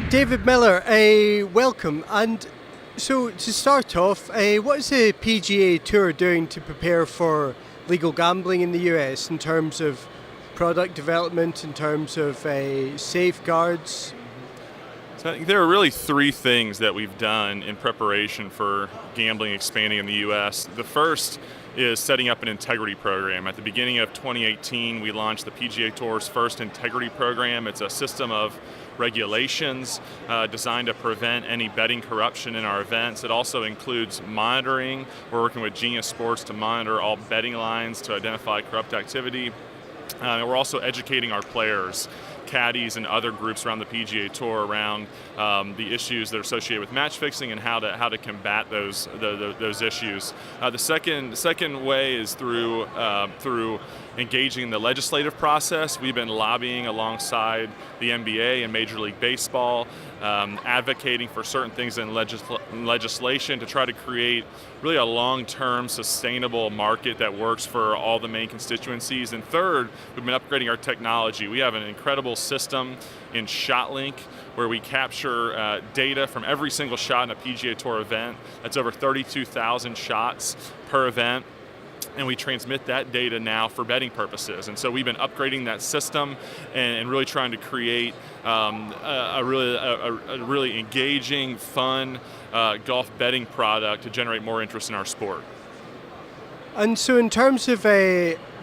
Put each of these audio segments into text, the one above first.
David Miller, welcome. And so to start off, what is the PGA Tour doing to prepare for legal gambling in the US in terms of product development, in terms of safeguards? So I think there are really three things that we've done in preparation for gambling expanding in the U.S. The first is setting up an integrity program. At the beginning of 2018, we launched the PGA Tour's first integrity program. It's a system of regulations designed to prevent any betting corruption in our events. It also includes monitoring. We're working with Genius Sports to monitor all betting lines to identify corrupt activity. And we're also educating our players, caddies, and other groups around the PGA Tour around the issues that are associated with match fixing and how to combat those issues. The second way is through engaging in the legislative process. We've been lobbying alongside the NBA and Major League Baseball, advocating for certain things in legislation to try to create really a long-term sustainable market that works for all the main constituencies. And third, we've been upgrading our technology. We have an incredible system in ShotLink where we capture data from every single shot in a PGA Tour event. That's over 32,000 shots per event. And we transmit that data now for betting purposes. And so we've been upgrading that system and really trying to create a really engaging, fun golf betting product to generate more interest in our sport. And so in terms of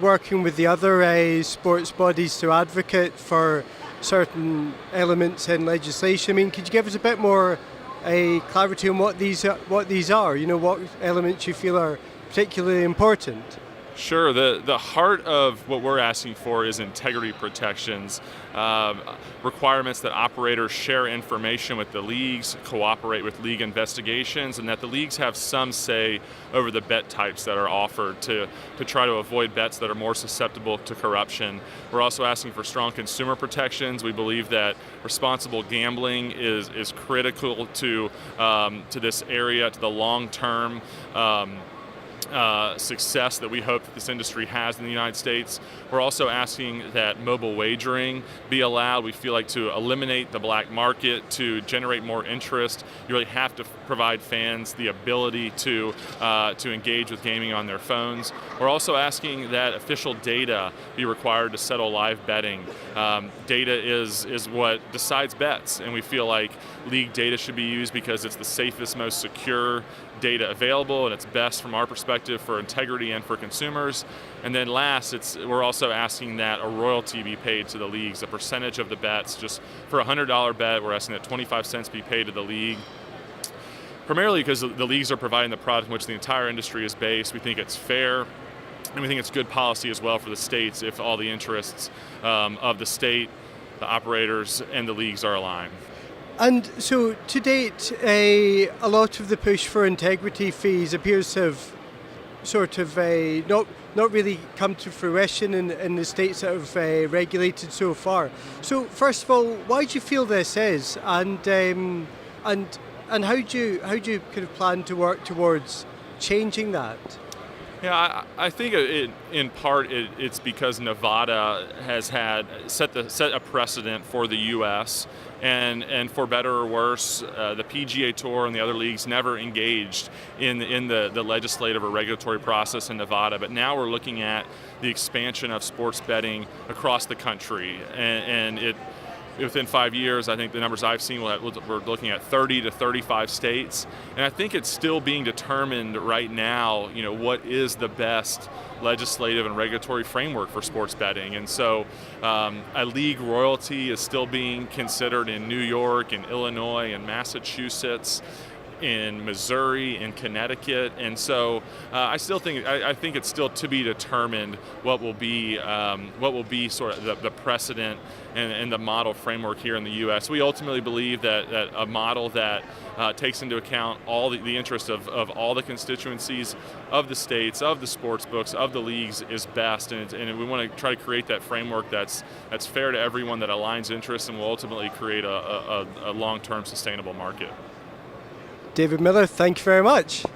working with the other sports bodies to advocate for certain elements in legislation, I mean, could you give us a bit more clarity on what these are? You know, what elements you feel are particularly important? Sure. The heart of what we're asking for is integrity protections, requirements that operators share information with the leagues, cooperate with league investigations, and that the leagues have some say over the bet types that are offered to try to avoid bets that are more susceptible to corruption. We're also asking for strong consumer protections. We believe that responsible gambling is critical to this area, to the long-term success that we hope that this industry has in the United States. We're also asking that mobile wagering be allowed. We feel like to eliminate the black market, to generate more interest, you really have to provide fans the ability to engage with gaming on their phones. We're also asking that official data be required to settle live betting. Data is what decides bets, and we feel like league data should be used because it's the safest, most secure data available, and it's best from our perspective for integrity and for consumers. And then last, we're also asking that a royalty be paid to the leagues, a percentage of the bets. Just for a $100 bet, we're asking that 25 cents be paid to the league. Primarily because the leagues are providing the product in which the entire industry is based. We think it's fair, and we think it's good policy as well for the states if all the interests of the state, the operators, and the leagues are aligned. And so to date, a lot of the push for integrity fees appears to have sort of not really come to fruition in the states that have regulated so far. So first of all, why do you feel this is, and how do you kind of plan to work towards changing that? Yeah, I think in part it's because Nevada has set a precedent for the U.S. and for better or worse, the PGA Tour and the other leagues never engaged in the legislative or regulatory process in Nevada. But now we're looking at the expansion of sports betting across the country, and within 5 years, I think the numbers I've seen, we're looking at 30 to 35 states. And I think it's still being determined right now, you know, what is the best legislative and regulatory framework for sports betting. And so a league royalty is still being considered in New York and Illinois and Massachusetts, in Missouri, in Connecticut, and so I think it's still to be determined what will be sort of the precedent and the model framework here in the U.S. We ultimately believe that a model that takes into account all the interests of all the constituencies of the states, of the sports books, of the leagues is best, and we want to try to create that framework that's fair to everyone, that aligns interests, and will ultimately create a long-term sustainable market. David Miller, thank you very much.